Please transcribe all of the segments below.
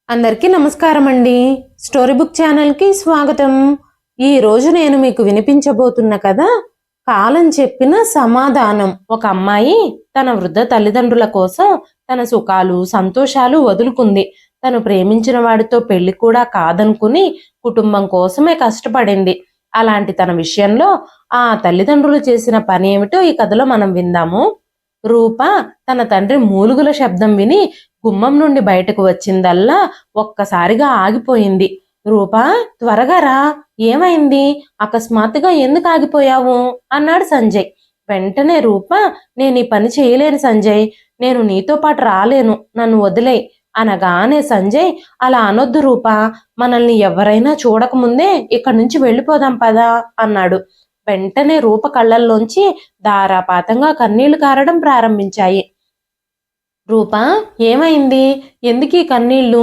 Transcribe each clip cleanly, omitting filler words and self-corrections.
అందరికీ నమస్కారం అండి. స్టోరీ బుక్ ఛానల్కి స్వాగతం. ఈ రోజు నేను మీకు వినిపించబోతున్న కథ కాలం చెప్పిన సమాధానం. ఒక అమ్మాయి తన వృద్ధ తల్లిదండ్రుల కోసం తన సుఖాలు సంతోషాలు వదులుకుంది. తను ప్రేమించిన వాడితో పెళ్లి కూడా కాదనుకుని కుటుంబం కోసమే కష్టపడింది. అలాంటి తన విషయంలో ఆ తల్లిదండ్రులు చేసిన పని ఏమిటో ఈ కథలో మనం విందాము. రూప తన తండ్రి మూలుగుల శబ్దం విని గుమ్మం నుండి బయటకు వచ్చిందల్లా ఒక్కసారిగా ఆగిపోయింది. రూపా, త్వరగా రా, ఏమైంది? అకస్మాత్తుగా ఎందుకు ఆగిపోయావు అన్నాడు సంజయ్. వెంటనే రూప, నేను ఈ పని చేయలేను సంజయ్, నేను నీతో పాటు రాలేను, నన్ను వదిలేయ్ అనగానే సంజయ్, అలా అనొద్దు రూపా, మనల్ని ఎవరైనా చూడకముందే ఇక్కడి నుంచి వెళ్ళిపోదాం పదా అన్నాడు. వెంటనే రూప కళ్ళల్లోంచి ధారాపాతంగా కన్నీళ్లు కారడం ప్రారంభించాయి. రూపా, ఏమైంది? ఎందుకీ కన్నీళ్లు?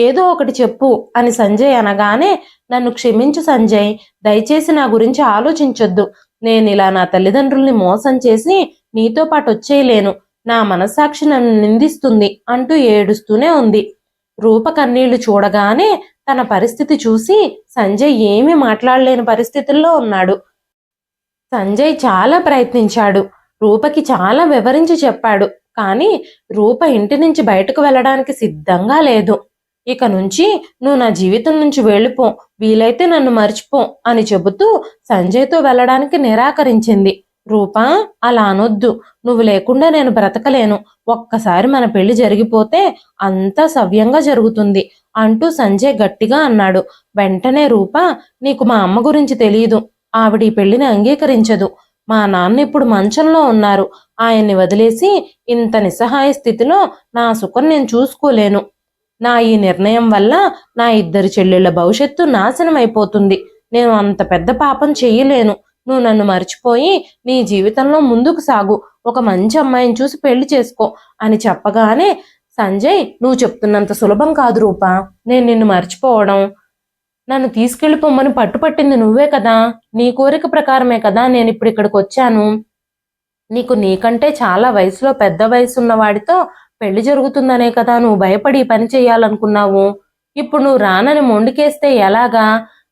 ఏదో ఒకటి చెప్పు అని సంజయ్ అనగానే, నన్ను క్షమించు సంజయ్, దయచేసి నా గురించి ఆలోచించొద్దు. నేను ఇలా నా తల్లిదండ్రుల్ని మోసం చేసి నీతో పాటు వచ్చేయలేను, నా మనస్సాక్షి నన్ను నిందిస్తుంది అంటూ ఏడుస్తూనే ఉంది. రూప కన్నీళ్లు చూడగానే తన పరిస్థితి చూసి సంజయ్ ఏమీ మాట్లాడలేని పరిస్థితుల్లో ఉన్నాడు. సంజయ్ చాలా ప్రయత్నించాడు, రూపకి చాలా వివరించి చెప్పాడు. కానీ రూప ఇంటి నుంచి బయటకు వెళ్ళడానికి సిద్ధంగా లేదు. ఇక నుంచి నువ్వు నా జీవితం నుంచి వెళ్ళిపో, వీలైతే నన్ను మర్చిపో అని చెబుతూ సంజయ్తో వెళ్ళడానికి నిరాకరించింది. రూపా, అలా అనొద్దు, నువ్వు లేకుండా నేను బ్రతకలేను, ఒక్కసారి మన పెళ్లి జరిగిపోతే అంతా సవ్యంగా జరుగుతుంది అంటూ సంజయ్ గట్టిగా అన్నాడు. వెంటనే రూప, నీకు మా అమ్మ గురించి తెలియదు, ఆవిడ ఈ పెళ్లిని అంగీకరించదు. మా నాన్న ఇప్పుడు మంచంలో ఉన్నారు, ఆయన్ని వదిలేసి ఇంత నిస్సహాయ స్థితిలో నా సుఖం నేను చూసుకోలేను. నా ఈ నిర్ణయం వల్ల నా ఇద్దరు చెల్లెళ్ల భవిష్యత్తు నాశనం అయిపోతుంది. నేను అంత పెద్ద పాపం చెయ్యలేను. నువ్వు నన్ను మర్చిపోయి నీ జీవితంలో ముందుకు సాగు, ఒక మంచి అమ్మాయిని చూసి పెళ్లి చేసుకో అని చెప్పగానే, సంజయ్, నువ్వు చెప్తున్నంత సులభం కాదు రూపా, నేను నిన్ను మర్చిపోవడం. నన్ను తీసుకెళ్ళిపోమ్మని పట్టుపట్టింది నువ్వే కదా, నీ కోరిక ప్రకారమే కదా నేను ఇప్పుడు ఇక్కడికి వచ్చాను. నీకంటే చాలా వయసులో పెద్ద వయసున్న వాడితో పెళ్లి జరుగుతుందనే కదా నువ్వు భయపడి పని చేయాలనుకున్నావు. ఇప్పుడు నువ్వు రానని మొండికేస్తే ఎలాగా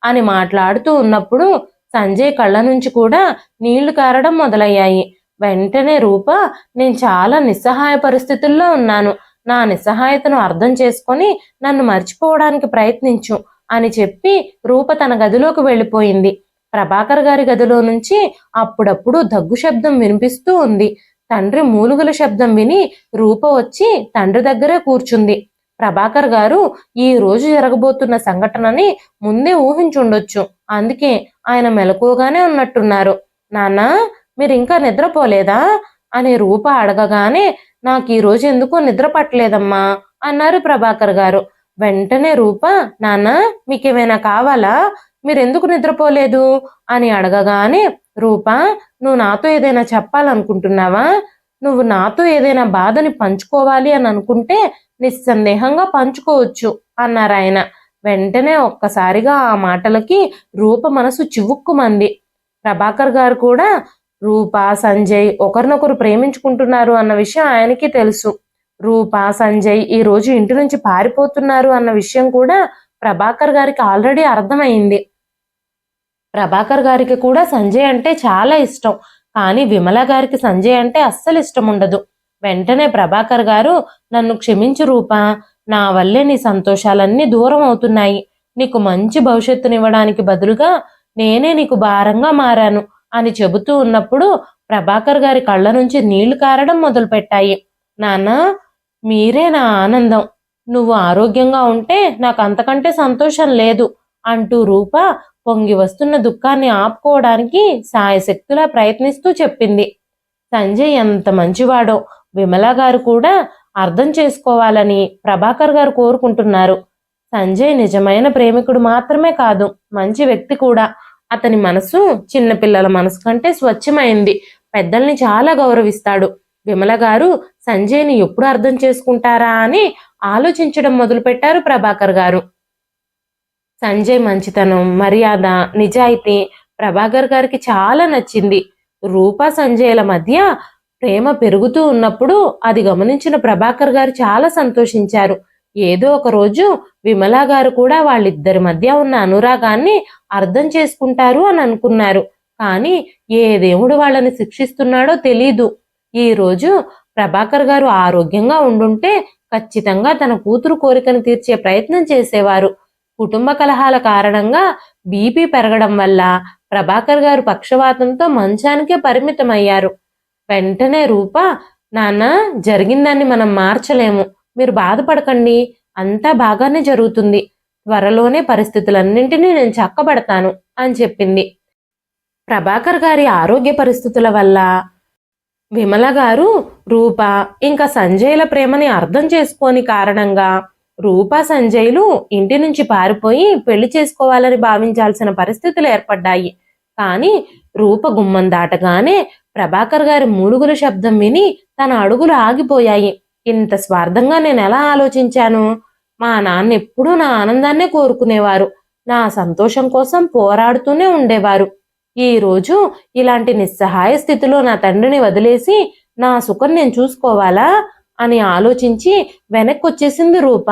అని మాట్లాడుతూ ఉన్నప్పుడు సంజయ్ కళ్ళ నుంచి కూడా నీళ్లు కారడం మొదలయ్యాయి. వెంటనే రూప, నేను చాలా నిస్సహాయ పరిస్థితుల్లో ఉన్నాను, నా నిస్సహాయతను అర్థం చేసుకొని నన్ను మర్చిపోవడానికి ప్రయత్నించు అని చెప్పి రూప తన గదిలోకి వెళ్ళిపోయింది. ప్రభాకర్ గారి గదిలో నుంచి అప్పుడప్పుడు దగ్గు శబ్దం వినిపిస్తూ ఉంది. తండ్రి మూలుగుల శబ్దం విని రూప వచ్చి తండ్రి దగ్గరే కూర్చుంది. ప్రభాకర్ గారు ఈ రోజు జరగబోతున్న సంఘటనని ముందే ఊహించుండొచ్చు, అందుకే ఆయన మెలకువగానే ఉన్నట్టున్నారు. నాన్నా, మీరు ఇంకా నిద్రపోలేదా అని రూప అడగగానే, నాకు ఈ రోజు ఎందుకో నిద్ర పట్టలేదమ్మా అన్నారు ప్రభాకర్ గారు. వెంటనే రూప, నాన్న, మీకేమైనా కావాలా, మీరెందుకు నిద్రపోలేదు అని అడగగానే, రూప, నువ్వు నాతో ఏదైనా చెప్పాలనుకుంటున్నావా? నువ్వు నాతో ఏదైనా బాధని పంచుకోవాలి అని అనుకుంటే నిస్సందేహంగా పంచుకోవచ్చు అన్నారు ఆయన. వెంటనే ఒక్కసారిగా ఆ మాటలకి రూప మనసు చివుక్కుమంది. ప్రభాకర్ గారు కూడా రూప సంజయ్ ఒకరినొకరు ప్రేమించుకుంటున్నారు అన్న విషయం ఆయనకి తెలుసు. రూప సంజయ్ ఈ రోజు ఇంటి నుంచి పారిపోతున్నారు అన్న విషయం కూడా ప్రభాకర్ గారికి ఆల్రెడీ అర్థమైంది. ప్రభాకర్ గారికి కూడా సంజయ్ అంటే చాలా ఇష్టం, కానీ విమల గారికి సంజయ్ అంటే అస్సలు ఇష్టం ఉండదు. వెంటనే ప్రభాకర్ గారు, నన్ను క్షమించు రూప, నా వల్లే నీ సంతోషాలన్నీ దూరం అవుతున్నాయి. నీకు మంచి భవిష్యత్తునివ్వడానికి బదులుగా నేనే నీకు భారంగా మారాను అని చెబుతూ ఉన్నప్పుడు ప్రభాకర్ గారి కళ్ళ నుంచి నీళ్లు కారడం మొదలుపెట్టాయి. నాన్న, మీరే నా ఆనందం, నువ్వు ఆరోగ్యంగా ఉంటే నాకు అంతకంటే సంతోషం లేదు అంటూ రూప పొంగి వస్తున్న దుఃఖాన్ని ఆపుకోవడానికి సాయశక్తులా ప్రయత్నిస్తూ చెప్పింది. సంజయ్ ఎంత మంచివాడో విమల గారు కూడా అర్థం చేసుకోవాలని ప్రభాకర్ గారు కోరుకుంటున్నారు. సంజయ్ నిజమైన ప్రేమికుడు మాత్రమే కాదు, మంచి వ్యక్తి కూడా. అతని మనసు చిన్నపిల్లల మనసు కంటే స్వచ్ఛమైంది, పెద్దల్ని చాలా గౌరవిస్తాడు. విమల గారు సంజయ్ని ఎప్పుడు అర్థం చేసుకుంటారా అని ఆలోచించడం మొదలుపెట్టారు ప్రభాకర్ గారు. సంజయ్ మంచితనం, మర్యాద, నిజాయితీ ప్రభాకర్ గారికి చాలా నచ్చింది. రూప సంజయ్ల మధ్య ప్రేమ పెరుగుతూ ఉన్నప్పుడు అది గమనించిన ప్రభాకర్ గారు చాలా సంతోషించారు. ఏదో ఒక రోజు విమలా గారు కూడా వాళ్ళిద్దరి మధ్య ఉన్న అనురాగాన్ని అర్థం చేసుకుంటారు అని అనుకున్నారు. కానీ ఏ దేవుడు వాళ్ళని శిక్షిస్తున్నాడో తెలీదు. ఈ రోజు ప్రభాకర్ గారు ఆరోగ్యంగా ఉండుంటే ఖచ్చితంగా తన కూతురు కోరికను తీర్చే ప్రయత్నం చేసేవారు. కుటుంబ కలహాల కారణంగా బీపీ పెరగడం వల్ల ప్రభాకర్ గారు పక్షవాతంతో మంచానికే పరిమితమయ్యారు. వెంటనే రూప, నాన్న, జరిగిందాన్ని మనం మార్చలేము, మీరు బాధపడకండి, అంతా బాగానే జరుగుతుంది, త్వరలోనే పరిస్థితులన్నింటినీ నేను చక్కబెడతాను అని చెప్పింది. ప్రభాకర్ గారి ఆరోగ్య పరిస్థితుల వల్ల విమల గారు రూప ఇంకా సంజయ్ల ప్రేమని అర్థం చేసుకోని కారణంగా రూప సంజయ్లు ఇంటి నుంచి పారిపోయి పెళ్లి చేసుకోవాలని భావించాల్సిన పరిస్థితులు ఏర్పడ్డాయి. కానీ రూప గుమ్మం దాటగానే ప్రభాకర్ గారి మూలుగుల శబ్దం విని తన అడుగులు ఆగిపోయాయి. ఇంత స్వార్థంగా నేను ఎలా ఆలోచించాను? మా నాన్న ఎప్పుడూ నా ఆనందాన్నే కోరుకునేవారు, నా సంతోషం కోసం పోరాడుతూనే ఉండేవారు. ఈ రోజు ఇలాంటి నిస్సహాయ స్థితిలో నా తండ్రిని వదిలేసి నా సుఖం నేను చూసుకోవాలా అని ఆలోచించి వెనక్కి వచ్చేసింది రూప.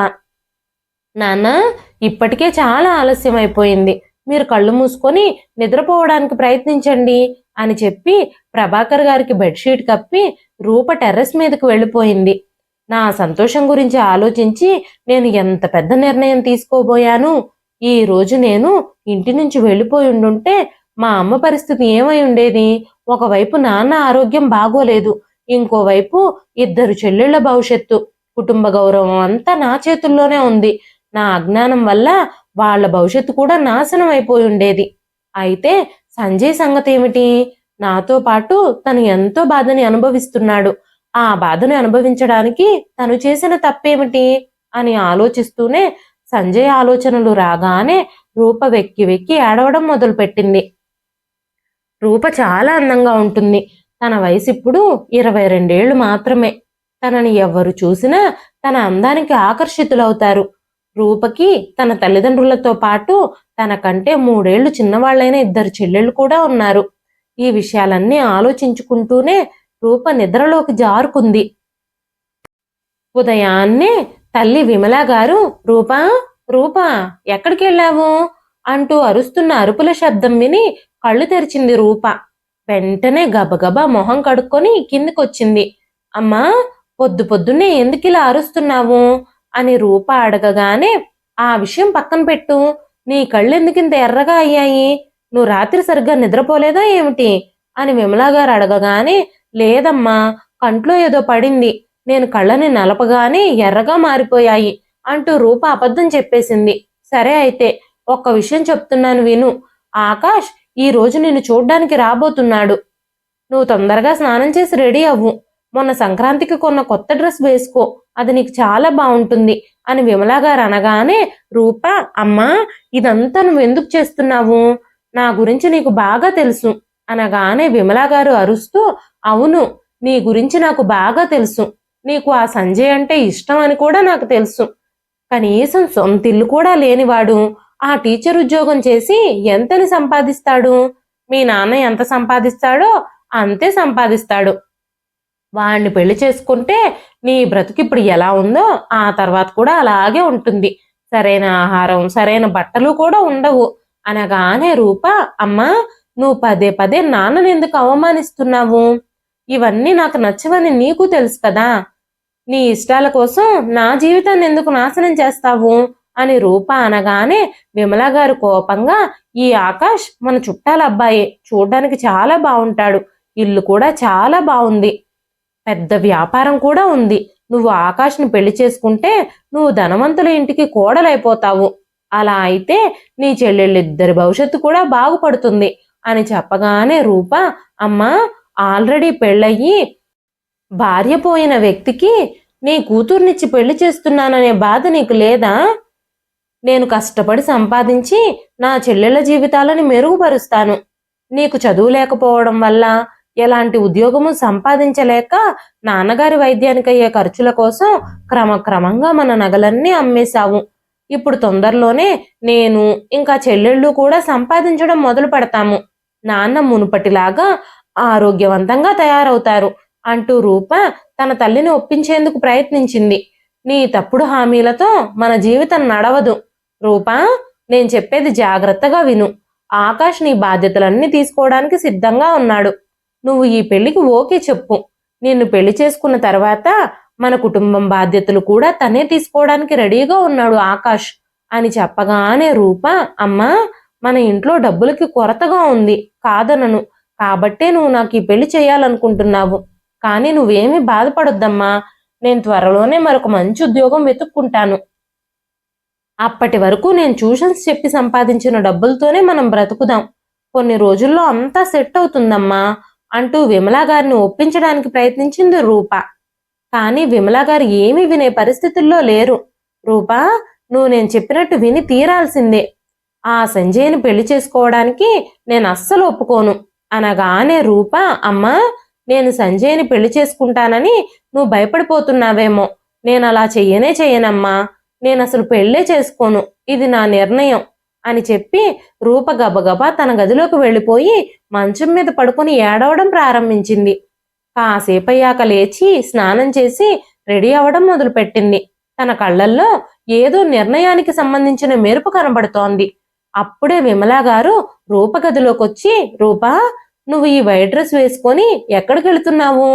నాన్న, ఇప్పటికే చాలా ఆలస్యం అయిపోయింది, మీరు కళ్ళు మూసుకొని నిద్రపోవడానికి ప్రయత్నించండి అని చెప్పి ప్రభాకర్ గారికి బెడ్షీట్ కప్పి రూప టెర్రస్ మీదకి వెళ్ళిపోయింది. నా సంతోషం గురించి ఆలోచించి నేను ఎంత పెద్ద నిర్ణయం తీసుకోబోయాను. ఈ రోజు నేను ఇంటి నుంచి వెళ్ళిపోయి ఉండుంటే మా అమ్మ పరిస్థితి ఏమై ఉండేది? ఒకవైపు నాన్న ఆరోగ్యం బాగోలేదు, ఇంకోవైపు ఇద్దరు చెల్లెళ్ల భవిష్యత్తు, కుటుంబ గౌరవం అంతా నా చేతుల్లోనే ఉంది. నా అజ్ఞానం వల్ల వాళ్ళ భవిష్యత్తు కూడా నాశనం అయిపోయి ఉండేది. అయితే సంజయ్ సంగతి ఏమిటి? నాతో పాటు తను ఎంతో బాధని అనుభవిస్తున్నాడు. ఆ బాధని అనుభవించడానికి తను చేసిన తప్పేమిటి అని ఆలోచిస్తూనే సంజయ్ ఆలోచనలు రాగానే రూప వెక్కి వెక్కి ఏడవడం మొదలుపెట్టింది. రూప చాలా అందంగా ఉంటుంది. తన వయసు ఇప్పుడు 22 ఏళ్లు మాత్రమే. తనని ఎవరు చూసినా తన అందానికి ఆకర్షితులవుతారు. రూపకి తన తల్లిదండ్రులతో పాటు తనకంటే 3 ఏళ్లు చిన్నవాళ్లైన ఇద్దరు చెల్లెళ్ళు కూడా ఉన్నారు. ఈ విషయాలన్నీ ఆలోచించుకుంటూనే రూప నిద్రలోకి జారుకుంది. ఉదయాన్నే తల్లి విమలా గారు, రూపా, రూపా, ఎక్కడికి వెళ్ళావు అంటూ అరుస్తున్న అరుపుల శబ్దం విని కళ్ళు తెరిచింది రూప. వెంటనే గబగబా మొహం కడుక్కొని కిందికొచ్చింది. అమ్మా, పొద్దు పొద్దున్నే ఎందుకిలా అరుస్తున్నావు అని రూప అడగగానే, ఆ విషయం పక్కన పెట్టు, నీ కళ్ళు ఎందుకింత ఎర్రగా అయ్యాయి? నువ్వు రాత్రి సరిగ్గా నిద్రపోలేదా ఏమిటి అని విమలా గారు అడగగానే, లేదమ్మా, కంట్లో ఏదో పడింది, నేను కళ్ళని నలపగానే ఎర్రగా మారిపోయాయి అంటూ రూప అబద్ధం చెప్పేసింది. సరే అయితే ఒక్క విషయం చెప్తున్నాను విను. ఆకాష్ ఈ రోజు నిన్ను చూడ్డానికి రాబోతున్నాడు. నువ్వు తొందరగా స్నానం చేసి రెడీ అవ్వు. మొన్న సంక్రాంతికి కొన్న కొత్త డ్రెస్ వేసుకో, అది నీకు చాలా బాగుంటుంది అని విమలా గారు అనగానే రూప, అమ్మా, ఇదంతా నువ్వు ఎందుకు చేస్తున్నావు? నా గురించి నీకు బాగా తెలుసు అనగానే విమలా గారు అరుస్తూ, అవును, నీ గురించి నాకు బాగా తెలుసు. నీకు ఆ సంజయ్ అంటే ఇష్టం అని కూడా నాకు తెలుసు. కనీసం సొంత ఇల్లు కూడా లేనివాడు ఆ టీచర్ ఉద్యోగం చేసి ఎంతని సంపాదిస్తాడు? మీ నాన్న ఎంత సంపాదిస్తాడో అంతే సంపాదిస్తాడు. వాణ్ణి పెళ్లి చేసుకుంటే నీ బ్రతుకిప్పుడు ఎలా ఉందో ఆ తర్వాత కూడా అలాగే ఉంటుంది. సరైన ఆహారం, సరైన బట్టలు కూడా ఉండవు అనగానే రూప, అమ్మా, నువ్వు పదే పదే నాన్నని ఎందుకు అవమానిస్తున్నావు? ఇవన్నీ నాకు నచ్చవని నీకు తెలుసు కదా. నీ ఇష్టాల కోసం నా జీవితాన్ని ఎందుకు నాశనం చేస్తావు అని రూప అనగానే విమలా గారు కోపంగా, ఈ ఆకాష్ మన చుట్టాల అబ్బాయి, చూడ్డానికి చాలా బాగుంటాడు, ఇల్లు కూడా చాలా బాగుంది, పెద్ద వ్యాపారం కూడా ఉంది. నువ్వు ఆకాష్ని పెళ్లి చేసుకుంటే నువ్వు ధనవంతుల ఇంటికి కోడలైపోతావు. అలా అయితే నీ చెల్లెళ్ళిద్దరి భవిష్యత్తు కూడా బాగుపడుతుంది అని చెప్పగానే రూప, అమ్మా, ఆల్రెడీ పెళ్ళయ్యి భార్య పోయిన వ్యక్తికి నీ కూతుర్నిచ్చి పెళ్లి చేస్తున్నాననే బాధ నీకు లేదా? నేను కష్టపడి సంపాదించి నా చెల్లెళ్ళ జీవితాలని మెరుగుపరుస్తాను. నీకు చదువు లేకపోవడం వల్ల, ఎలాంటి ఉద్యోగము సంపాదించలేక నాన్నగారి వైద్యానికి అయ్యే ఖర్చుల కోసం క్రమక్రమంగా మన నగలన్నీ అమ్మేశావు. ఇప్పుడు తొందరలోనే నేను ఇంకా చెల్లెళ్ళు కూడా సంపాదించడం మొదలు పెడతాము. నాన్న మునుపటిలాగా ఆరోగ్యవంతంగా తయారవుతారు అంటూ రూప తన తల్లిని ఒప్పించేందుకు ప్రయత్నించింది. నీ తప్పుడు హామీలతో మన జీవితం నడవదు. రూపా, నేను చెప్పేది జాగ్రత్తగా విను. ఆకాష్ నీ బాధ్యతలన్నీ తీసుకోవడానికి సిద్ధంగా ఉన్నాడు. నువ్వు ఈ పెళ్లికి ఓకే చెప్పు. నిన్ను పెళ్లి చేసుకున్న తర్వాత మన కుటుంబం బాధ్యతలు కూడా తనే తీసుకోవడానికి రెడీగా ఉన్నాడు ఆకాష్ అని చెప్పగానే రూప, అమ్మా, మన ఇంట్లో డబ్బులకి కొరతగా ఉంది, కాదనను. కాబట్టే నువ్వు నాకు ఈ పెళ్లి చేయాలనుకుంటున్నావు. కానీ నువ్వేమీ బాధపడొద్దమ్మా. నేను త్వరలోనే మరొక మంచి ఉద్యోగం వెతుక్కుంటాను. అప్పటి వరకు నేను ట్యూషన్స్ చెప్పి సంపాదించిన డబ్బులతోనే మనం బ్రతుకుదాం. కొన్ని రోజుల్లో అంతా సెట్ అవుతుందమ్మా అంటూ విమలా గారిని ఒప్పించడానికి ప్రయత్నించింది రూప. కానీ విమలా గారు ఏమీ వినే పరిస్థితుల్లో లేరు. రూపా, నువ్వు నేను చెప్పినట్టు విని తీరాల్సిందే. ఆ సంజయ్ని పెళ్లి చేసుకోవడానికి నేను అస్సలు ఒప్పుకోను అనగానే రూప, అమ్మా, నేను సంజయ్ని పెళ్లి చేసుకుంటానని నువ్వు భయపడిపోతున్నావేమో. నేను అలా చెయ్యనమ్మా. నేను అసలు పెళ్లే చేసుకోను. ఇది నా నిర్ణయం అని చెప్పి రూప గబగబా తన గదిలోకి వెళ్ళిపోయి మంచం మీద పడుకొని ఏడవడం ప్రారంభించింది. కాసేపయ్యాక లేచి స్నానం చేసి రెడీ అవడం మొదలుపెట్టింది. తన కళ్ళల్లో ఏదో నిర్ణయానికి సంబంధించిన మెరుపు కనబడుతోంది. అప్పుడే విమలా గారు రూప గదిలోకొచ్చి, రూపా, నువ్వు ఈ వైట్ డ్రెస్ వేసుకొని ఎక్కడికి వెళుతున్నావు?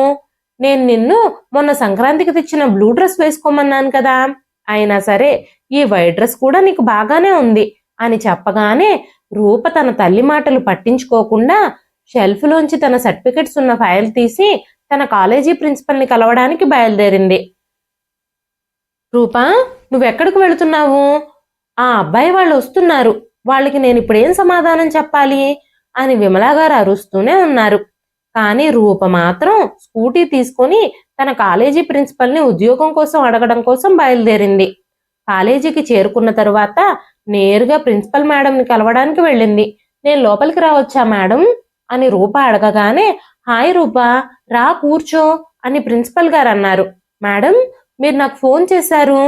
నేను నిన్ను మొన్న సంక్రాంతికి తెచ్చిన బ్లూ డ్రెస్ వేసుకోమన్నాను కదా. అయినా సరే ఈ వైట్ డ్రెస్ కూడా నీకు బాగానే ఉంది అని చెప్పగానే రూప తన తల్లి మాటలు పట్టించుకోకుండా షెల్ఫ్లోంచి తన సర్టిఫికెట్స్ ఉన్న ఫైల్ తీసి తన కాలేజీ ప్రిన్సిపల్ని కలవడానికి బయలుదేరింది. రూపా, నువ్వెక్కడికి వెళుతున్నావు? ఆ అబ్బాయి వాళ్ళు వస్తున్నారు. వాళ్ళకి నేను ఇప్పుడేం సమాధానం చెప్పాలి అని విమలా గారు అరుస్తూనే ఉన్నారు. కానీ రూప మాత్రం స్కూటీ తీసుకొని తన కాలేజీ ప్రిన్సిపల్ని ఉద్యోగం కోసం అడగడం కోసం బయలుదేరింది. కాలేజీకి చేరుకున్న తరువాత నేరుగా ప్రిన్సిపల్ మేడంని కలవడానికి వెళ్ళింది. నేను లోపలికి రావచ్చా మేడం అని రూప అడగగానే, హాయ్ రూపా, రా కూర్చో అని ప్రిన్సిపల్ గారు అన్నారు. మేడం, మీరు నాకు ఫోన్ చేశారు.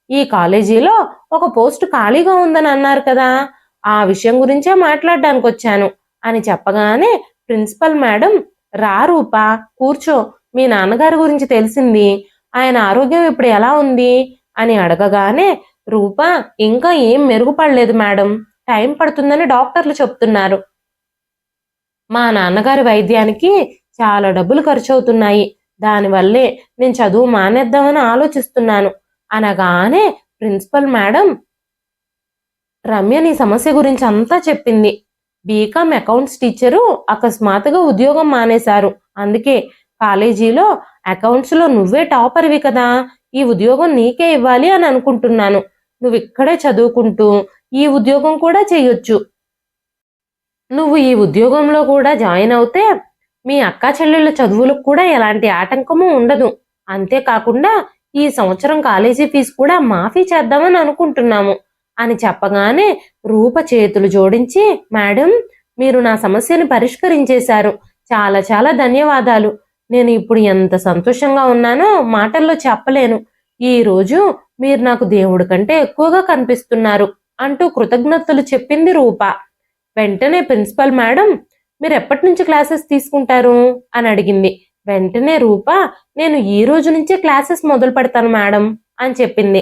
ఈ కాలేజీలో ఒక పోస్ట్ ఖాళీగా ఉందని అన్నారు కదా, ఆ విషయం గురించే మాట్లాడడానికి వచ్చాను అని చెప్పగానే ప్రిన్సిపల్ మేడం, రా రూపా, కూర్చో, మీ నాన్నగారి గురించి తెలిసింది, ఆయన ఆరోగ్యం ఇప్పుడు ఎలా ఉంది అని అడగగానే రూప, ఇంకా ఏం మెరుగుపడలేదు మేడం, టైం పడుతుందని డాక్టర్లు చెప్తున్నారు. మా నాన్నగారి వైద్యానికి చాలా డబ్బులు ఖర్చు అవుతున్నాయి. దానివల్లే నేను చదువు మానేద్దామని ఆలోచిస్తున్నాను అనగానే ప్రిన్సిపల్ మేడం రమ్య నీ సమస్య గురించి అంతా చెప్పింది. బీకామ్ అకౌంట్స్ టీచరు అకస్మాత్తుగా ఉద్యోగం మానేశారు. అందుకే కాలేజీలో అకౌంట్స్లో నువ్వే టాపర్వి కదా, ఈ ఉద్యోగం నీకే ఇవ్వాలి అని అనుకుంటున్నాను. నువ్వు ఇక్కడే చదువుకుంటూ ఈ ఉద్యోగం కూడా చేయొచ్చు. నువ్వు ఈ ఉద్యోగంలో కూడా జాయిన్ అవుతే మీ అక్కా చెల్లెళ్ళ చదువులకు కూడా ఎలాంటి ఆటంకము ఉండదు. అంతేకాకుండా ఈ సంవత్సరం కాలేజీ ఫీజు కూడా మాఫీ చేద్దామని అనుకుంటున్నాము అని చెప్పగానే రూప చేతులు జోడించి, మేడం, మీరు నా సమస్యని పరిష్కరించేశారు. చాలా చాలా ధన్యవాదాలు. నేను ఇప్పుడు ఎంత సంతోషంగా ఉన్నానో మాటల్లో చెప్పలేను. ఈ రోజు మీరు నాకు దేవుడి కంటే ఎక్కువగా కనిపిస్తున్నారు అంటూ కృతజ్ఞతలు చెప్పింది రూప. వెంటనే ప్రిన్సిపల్ మేడం, మీరు ఎప్పటి నుంచి క్లాసెస్ తీసుకుంటారు అని అడిగింది. వెంటనే రూప, నేను ఈ రోజు నుంచే క్లాసెస్ మొదలు పెడతాను మేడం అని చెప్పింది.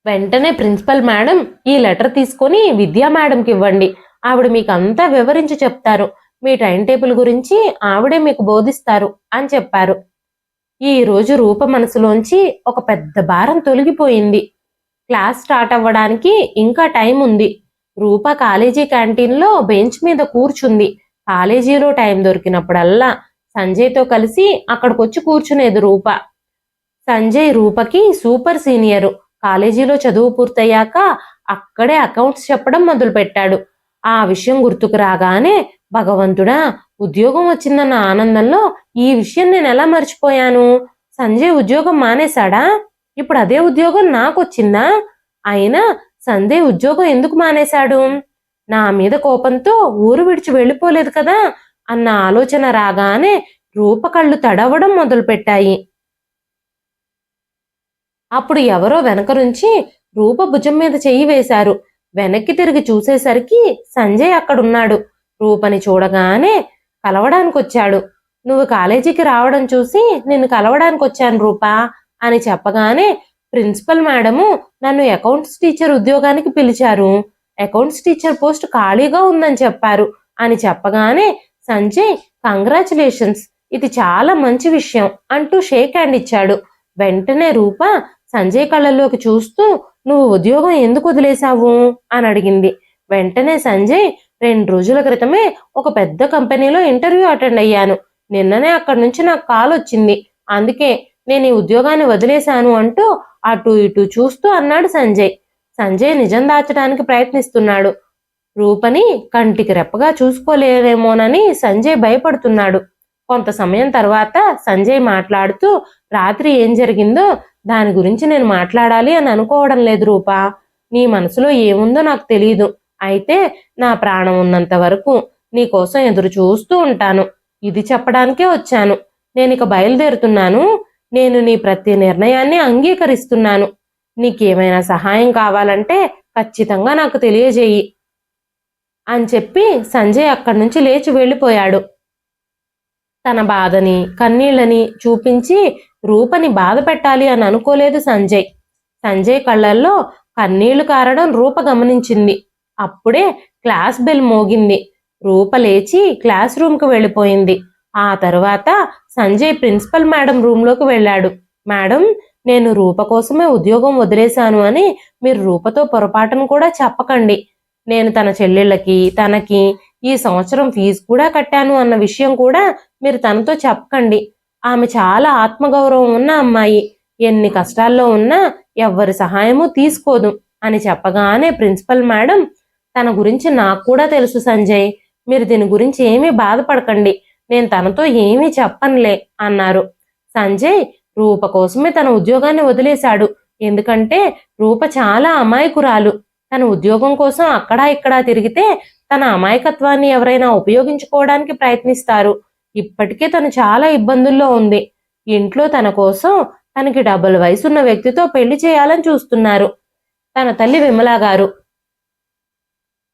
వెంటనే ప్రిన్సిపల్ మేడం, ఈ లెటర్ తీసుకొని విద్యా మేడంకి ఇవ్వండి. ఆవిడ మీకు అంతా వివరించి చెప్తారు. మీ టైం టేబుల్ గురించి ఆవిడే మీకు బోధిస్తారు అని చెప్పారు. ఈ రోజు రూప మనసులోంచి ఒక పెద్ద భారం తొలగిపోయింది. క్లాస్ స్టార్ట్ అవ్వడానికి ఇంకా టైం ఉంది. రూప కాలేజీ క్యాంటీన్లో బెంచ్ మీద కూర్చుంది. కాలేజీలో టైం దొరికినప్పుడల్లా సంజయ్తో కలిసి అక్కడికొచ్చి కూర్చునేది రూప. సంజయ్ రూపకి సూపర్ సీనియరు. కాలేజీలో చదువు పూర్తయ్యాక అక్కడే అకౌంట్స్ చెప్పడం మొదలుపెట్టాడు. ఆ విషయం గుర్తుకు రాగానే, భగవంతుడా, ఉద్యోగం వచ్చిందన్న ఆనందంలో ఈ విషయం నేను ఎలా మర్చిపోయాను? సంజయ్ ఉద్యోగం మానేశాడా? ఇప్పుడు అదే ఉద్యోగం నాకొచ్చిందా? అయినా సంజయ్ ఉద్యోగం ఎందుకు మానేశాడు? నా మీద కోపంతో ఊరు విడిచి వెళ్ళిపోలేదు కదా అన్న ఆలోచన రాగానే రూప కళ్ళు తడవడం మొదలుపెట్టాయి. అప్పుడు ఎవరో వెనక నుంచి రూప భుజం మీద చెయ్యి వేశారు. వెనక్కి తిరిగి చూసేసరికి సంజయ్ అక్కడున్నాడు. రూపని చూడగానే కలవడానికొచ్చాడు. నువ్వు కాలేజీకి రావడం చూసి నిన్ను కలవడానికి వచ్చాను రూపా అని చెప్పగానే ప్రిన్సిపల్ మేడము నన్ను అకౌంట్స్ టీచర్ ఉద్యోగానికి పిలిచారు. అకౌంట్స్ టీచర్ పోస్ట్ ఖాళీగా ఉందని చెప్పారు అని చెప్పగానే సంజయ్ కంగ్రాచులేషన్స్, ఇది చాలా మంచి విషయం అంటూ షేక్ హ్యాండ్ ఇచ్చాడు. వెంటనే రూప సంజయ్ కళ్ళల్లోకి చూస్తూ నువ్వు ఉద్యోగం ఎందుకు వదిలేశావు అని అడిగింది. వెంటనే సంజయ్ 2 రోజుల క్రితమే ఒక పెద్ద కంపెనీలో ఇంటర్వ్యూ అటెండ్ అయ్యాను. నిన్ననే అక్కడి నుంచి నాకు కాల్ వచ్చింది. అందుకే నేను ఈ ఉద్యోగాన్ని వదిలేశాను అంటూ అటు ఇటు చూస్తూ అన్నాడు సంజయ్. సంజయ్ నిజం దాచడానికి ప్రయత్నిస్తున్నాడు. రూపని కంటికి రెప్పగా చూసుకోలేరేమోనని సంజయ్ భయపడుతున్నాడు. కొంత సమయం తర్వాత సంజయ్ మాట్లాడుతూ రాత్రి ఏం జరిగిందో దాని గురించి నేను మాట్లాడాలి అని అనుకోవడం లేదు రూపా. నీ మనసులో ఏముందో నాకు తెలీదు. అయితే నా ప్రాణం ఉన్నంత వరకు నీ కోసం ఎదురు చూస్తూ ఉంటాను. ఇది చెప్పడానికే వచ్చాను. నేను ఇక బయలుదేరుతున్నాను. నేను నీ ప్రతి నిర్ణయాన్ని అంగీకరిస్తున్నాను. నీకేమైనా సహాయం కావాలంటే ఖచ్చితంగా నాకు తెలియజేయి అని చెప్పి సంజయ్ అక్కడి నుంచి లేచి వెళ్ళిపోయాడు. తన బాధని కన్నీళ్ళని చూపించి రూపని బాధ పెట్టాలి అని అనుకోలేదు సంజయ్. సంజయ్ కళ్ళల్లో కన్నీళ్లు కారడం రూప గమనించింది. అప్పుడే క్లాస్ బెల్ మోగింది. రూప లేచి క్లాస్ రూమ్కి వెళ్ళిపోయింది. ఆ తరువాత సంజయ్ ప్రిన్సిపల్ మేడం రూమ్లోకి వెళ్ళాడు. మేడం, నేను రూప కోసమే ఉద్యోగం వదిలేశాను అని మీరు రూపతో పొరపాటును కూడా చెప్పకండి. నేను తన చెల్లెళ్ళకి తనకి ఈ సంవత్సరం ఫీజు కూడా కట్టాను అన్న విషయం కూడా మీరు తనతో చెప్పకండి. ఆమె చాలా ఆత్మగౌరవం ఉన్న అమ్మాయి. ఎన్ని కష్టాల్లో ఉన్నా ఎవ్వరి సహాయము తీసుకోదు అని చెప్పగానే ప్రిన్సిపల్ మేడం, తన గురించి నాకు కూడా తెలుసు సంజయ్, మీరు దీని గురించి ఏమీ బాధపడకండి, నేను తనతో ఏమీ చెప్పనులే అన్నారు. సంజయ్ రూప కోసమే తన ఉద్యోగాన్ని వదిలేశాడు. ఎందుకంటే రూప చాలా అమాయకురాలు. తన ఉద్యోగం కోసం అక్కడా ఇక్కడా తిరిగితే తన అమాయకత్వాన్ని ఎవరైనా ఉపయోగించుకోవడానికి ప్రయత్నిస్తారు. ఇప్పటికే తను చాలా ఇబ్బందుల్లో ఉంది. ఇంట్లో తన కోసం తనకి డబుల్ వయసున్న వ్యక్తితో పెళ్లి చేయాలని చూస్తున్నారు. తన తల్లి విమలా గారు.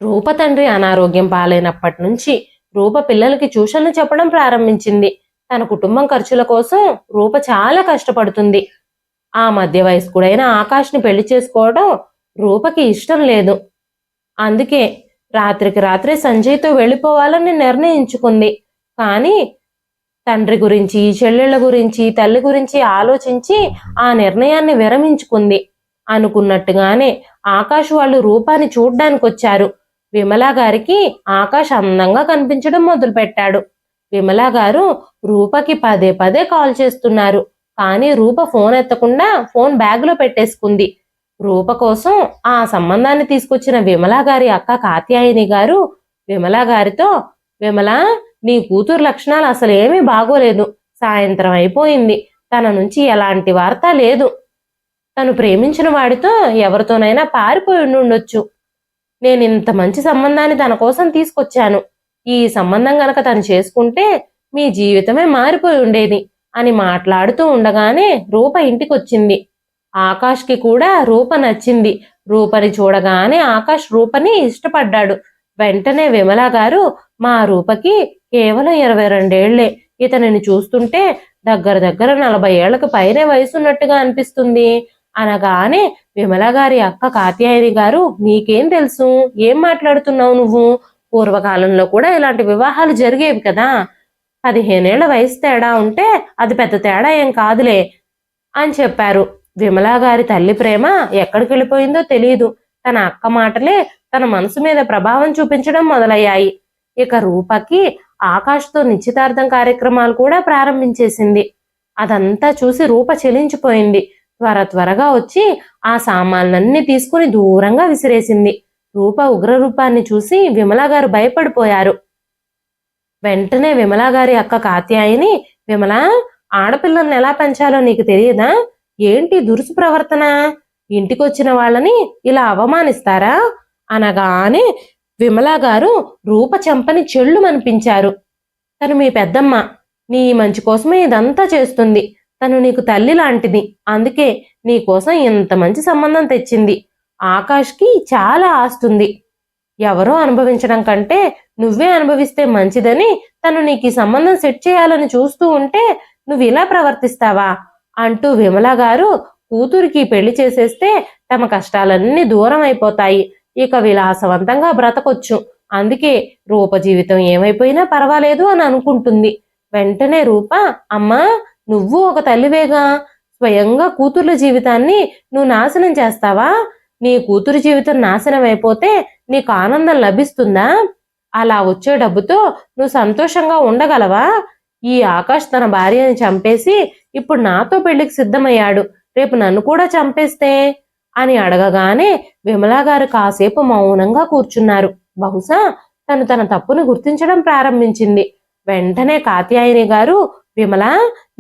రూప తండ్రి అనారోగ్యం పాలైనప్పటి నుంచి రూప పిల్లలకి ట్యూషన్లు చెప్పడం ప్రారంభించింది. తన కుటుంబం ఖర్చుల కోసం రూప చాలా కష్టపడుతుంది. ఆ మధ్య వయస్కుడైన ఆకాష్ని పెళ్లి చేసుకోవడం రూపకి ఇష్టం లేదు. అందుకే రాత్రికి రాత్రే సంజయ్తో వెళ్ళిపోవాలని నిర్ణయించుకుంది. కానీ తండ్రి గురించి చెల్లెళ్ళ గురించి తల్లి గురించి ఆలోచించి ఆ నిర్ణయాన్ని విరమించుకుంది. అనుకున్నట్టుగానే ఆకాష్ వాళ్ళు రూపాన్ని చూడ్డానికి వచ్చారు. విమలా గారికి ఆకాష్ అందంగా కనిపించడం మొదలుపెట్టాడు. విమలా గారు రూపకి పదే పదే కాల్ చేస్తున్నారు. కానీ రూప ఫోన్ ఎత్తకుండా ఫోన్ బ్యాగ్లో పెట్టేసుకుంది. రూప కోసం ఆ సంబంధాన్ని తీసుకొచ్చిన విమలా గారి అక్క కాత్యాయని గారు విమలా గారితో, విమలా, నీ కూతురు లక్షణాలు అసలు ఏమీ బాగోలేదు. సాయంత్రం అయిపోయింది, తన నుంచి ఎలాంటి వార్త లేదు. తను ప్రేమించిన వాడితో ఎవరితోనైనా పారిపోయి ఉండొచ్చు. నేను ఇంత మంచి సంబంధాన్ని తన కోసం తీసుకొచ్చాను. ఈ సంబంధం గనక తను చేసుకుంటే మీ జీవితమే మారిపోయి ఉండేది అని మాట్లాడుతూ ఉండగానే రూప ఇంటికొచ్చింది. ఆకాష్కి కూడా రూప నచ్చింది. రూపని చూడగానే ఆకాష్ రూపని ఇష్టపడ్డాడు. వెంటనే విమలా గారు, మా రూపకి కేవలం 22 ఏళ్లే. ఇతనిని చూస్తుంటే దగ్గర 40 ఏళ్లకు పైనే వయసున్నట్టుగా అనిపిస్తుంది అనగానే విమలా గారి అక్క కాత్యాయని గారు, నీకేం తెలుసు, ఏం మాట్లాడుతున్నావు నువ్వు? పూర్వకాలంలో కూడా ఇలాంటి వివాహాలు జరిగేవి కదా. 15 ఏళ్ల వయసు తేడా ఉంటే అది పెద్ద తేడా ఏం కాదులే అని చెప్పారు. విమలా గారి తల్లి ప్రేమ ఎక్కడికి వెళ్ళిపోయిందో తెలియదు. తన అక్క మాటలే తన మనసు మీద ప్రభావం చూపించడం మొదలయ్యాయి. ఇక రూపకి ఆకాష్తో నిశ్చితార్థం కార్యక్రమాలు కూడా ప్రారంభించేసింది. అదంతా చూసి రూప చెలించిపోయింది. త్వరగా వచ్చి ఆ సామాన్లన్నీ తీసుకుని దూరంగా విసిరేసింది. రూప ఉగ్రరూపాన్ని చూసి విమలా గారు భయపడిపోయారు. వెంటనే విమలా గారి అక్క కాత్యాయని, విమలా, ఆడపిల్లల్ని ఎలా పెంచాలో నీకు తెలియదా? ఏంటి దురుసు ప్రవర్తన? ఇంటికొచ్చిన వాళ్ళని ఇలా అవమానిస్తారా అనగానే విమలా గారు రూప చెంపని చెళ్ళుమనిపించారు. తను మీ పెద్దమ్మ, నీ మంచి కోసమే ఇదంతా చేస్తుంది. తను నీకు తల్లి లాంటిది. అందుకే నీ కోసం ఇంత మంచి సంబంధం తెచ్చింది. ఆకాష్కి చాలా ఆస్తుంది. ఎవరో అనుభవించడం కంటే నువ్వే అనుభవిస్తే మంచిదని తను నీకు ఈ సంబంధం సెట్ చేయాలని చూస్తూ ఉంటే నువ్వు ఇలా ప్రవర్తిస్తావా అంటూ విమల గారు కూతురికి పెళ్లి చేసేస్తే తమ కష్టాలన్నీ దూరం అయిపోతాయి, ఇక విలాసవంతంగా బ్రతకొచ్చు, అందుకే రూప జీవితం ఏమైపోయినా పర్వాలేదు అని అనుకుంటుంది. వెంటనే రూప, అమ్మా నువ్వు ఒక తల్లివేగా, స్వయంగా కూతుర్ల జీవితాన్ని నువ్వు నాశనం చేస్తావా? నీ కూతురు జీవితం నాశనం అయిపోతే నీకు ఆనందం లభిస్తుందా? అలా వచ్చే డబ్బుతో నువ్వు సంతోషంగా ఉండగలవా? ఈ ఆకాష్ తన భార్యని చంపేసి ఇప్పుడు నాతో పెళ్లికి సిద్ధమయ్యాడు, రేపు నన్ను కూడా చంపేస్తే అని అడగగానే విమలా గారు కాసేపు మౌనంగా కూర్చున్నారు. బహుశా తను తన తప్పును గుర్తించడం ప్రారంభించింది. వెంటనే కాత్యాయని గారు, విమల,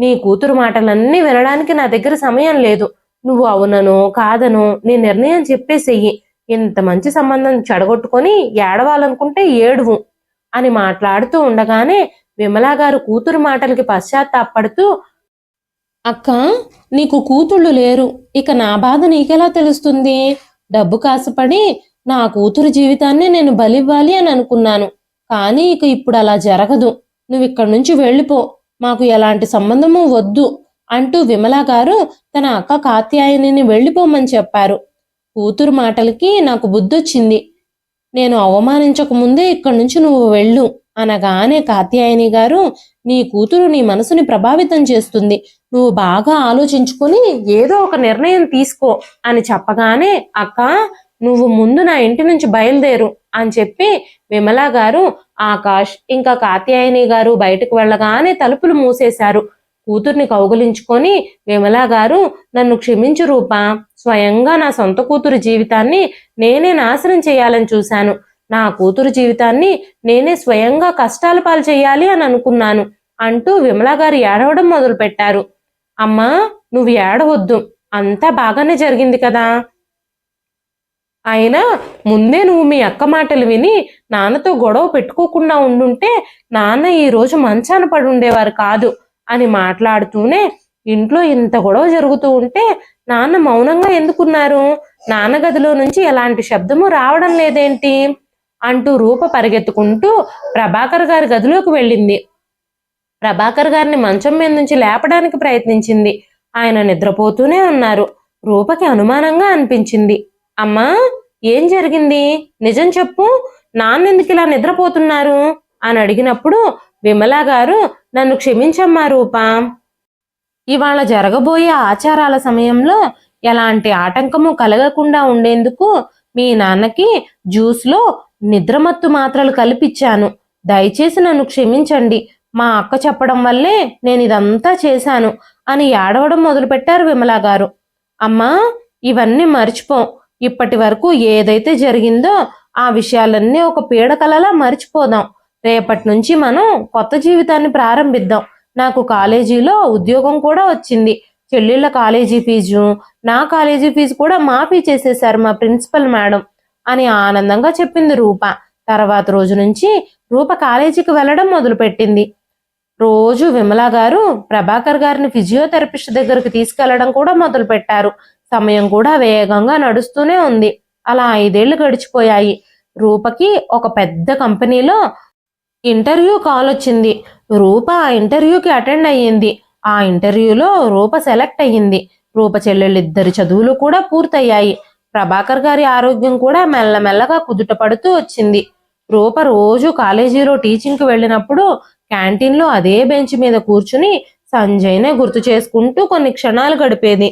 నీ కూతురు మాటలన్నీ వినడానికి నా దగ్గర సమయం లేదు. నువ్వు అవునను కాదను నీ నిర్ణయం చెప్పేసెయ్యి. ఇంత మంచి సంబంధం చెడగొట్టుకొని ఏడవాలనుకుంటే ఏడువు అని మాట్లాడుతూ ఉండగానే విమలా గారు కూతురు మాటలకి పశ్చాత్తాపడుతూ, అక్క, నీకు కూతుళ్ళు లేరు, ఇక నా బాధ నీకెలా తెలుస్తుంది? డబ్బు కాసుపడి నా కూతురు జీవితాన్ని నేను బలివ్వాలి అని అనుకున్నాను, కానీ ఇక ఇప్పుడు అలా జరగదు. నువ్వు ఇక్కడి నుంచి వెళ్ళిపో, మాకు ఎలాంటి సంబంధము వద్దు అంటూ విమలా గారు తన అక్క కాత్యాయనిని వెళ్ళిపోమని చెప్పారు. కూతురు మాటలకి నాకు బుద్ధొచ్చింది, నేను అవమానించక ముందే ఇక్కడి నుంచి నువ్వు వెళ్ళు అనగానే కాత్యాయని గారు, నీ కూతురు నీ మనసుని ప్రభావితం చేస్తుంది, నువ్వు బాగా ఆలోచించుకొని ఏదో ఒక నిర్ణయం తీసుకో అని చెప్పగానే, అక్క నువ్వు ముందు నా ఇంటి నుంచి బయలుదేరు అని చెప్పి విమలా గారు, ఆకాష్ ఇంకా కాత్యాయని గారు బయటకు వెళ్ళగానే తలుపులు మూసేశారు. కూతుర్ని కౌగిలించుకొని విమలా గారు, నన్ను క్షమించు రూపా, స్వయంగా నా సొంత కూతురు జీవితాన్ని నేనే నాశనం చేయాలని చూశాను, నా కూతురు జీవితాన్ని నేనే స్వయంగా కష్టాల పాలు చేయాలి అని అనుకున్నాను అంటూ విమలా గారు ఏడవడం మొదలు పెట్టారు. అమ్మా నువ్వు ఏడవద్దు, అంతా బాగానే జరిగింది కదా, అయినా ముందే నువ్వు మీ అక్క మాటలు విని నాన్నతో గొడవ పెట్టుకోకుండా ఉండుంటే నాన్న ఈరోజు మంచాన పడి ఉండేవారు కాదు అని మాట్లాడుతూనే, ఇంట్లో ఇంత గొడవ జరుగుతూ ఉంటే నాన్న మౌనంగా ఎందుకున్నారు? నాన్న గదిలో నుంచి ఎలాంటి శబ్దము రావడం లేదేంటి అంటూ రూప పరిగెత్తుకుంటూ ప్రభాకర్ గారి గదిలోకి వెళ్ళింది. ప్రభాకర్ గారిని మంచం మీద నుంచి లేపడానికి ప్రయత్నించింది. ఆయన నిద్రపోతూనే ఉన్నారు. రూపకి అనుమానంగా అనిపించింది. అమ్మా ఏం జరిగింది, నిజం చెప్పు, నాన్నెందుకు ఇలా నిద్రపోతున్నారు అని అడిగినప్పుడు విమలా గారు, నన్ను క్షమించమ్మా రూపా, ఇవాళ జరగబోయే ఆచారాల సమయంలో ఎలాంటి ఆటంకము కలగకుండా ఉండేందుకు మీ నాన్నకి జ్యూస్లో నిద్రమత్తు మాత్రలు కలిపిచ్చాను, దయచేసి నన్ను క్షమించండి, మా అక్క చెప్పడం వల్లే నేను ఇదంతా చేశాను అని ఏడవడం మొదలుపెట్టారు విమలా గారు. అమ్మా ఇవన్నీ మర్చిపో, ఇప్పటి వరకు ఏదైతే జరిగిందో ఆ విషయాలన్నీ ఒక పీడకలలా మర్చిపోదాం, రేపటి నుంచి మనం కొత్త జీవితాన్ని ప్రారంభిద్దాం, నాకు కాలేజీలో ఉద్యోగం కూడా వచ్చింది, చెల్లెళ్ళ కాలేజీ ఫీజు నా కాలేజీ ఫీజు కూడా మాఫీ చేసేశారు మా ప్రిన్సిపల్ మేడం అని ఆనందంగా చెప్పింది రూప. తర్వాత రోజు నుంచి రూప కాలేజీకి వెళ్ళడం మొదలుపెట్టింది. రోజు విమలా గారు ప్రభాకర్ గారిని ఫిజియోథెరపిస్ట్ దగ్గరకు తీసుకెళ్లడం కూడా మొదలు పెట్టారు. సమయం కూడా వేగంగా నడుస్తూనే ఉంది. అలా 5 ఏళ్లు గడిచిపోయాయి. రూపకి ఒక పెద్ద కంపెనీలో ఇంటర్వ్యూ కాల్ వచ్చింది. రూప ఆ ఇంటర్వ్యూకి అటెండ్ అయ్యింది. ఆ ఇంటర్వ్యూలో రూప సెలెక్ట్ అయ్యింది. రూప చెల్లెళ్ళిద్దరి చదువులు కూడా పూర్తయ్యాయి. ప్రభాకర్ గారి ఆరోగ్యం కూడా మెల్లమెల్లగా కుదుట పడుతూ వచ్చింది. రూప రోజు కాలేజీలో టీచింగ్కి వెళ్ళినప్పుడు క్యాంటీన్లో అదే బెంచ్ మీద కూర్చుని సంజయ్నే గుర్తు చేసుకుంటూ కొన్ని క్షణాలు గడిపేది.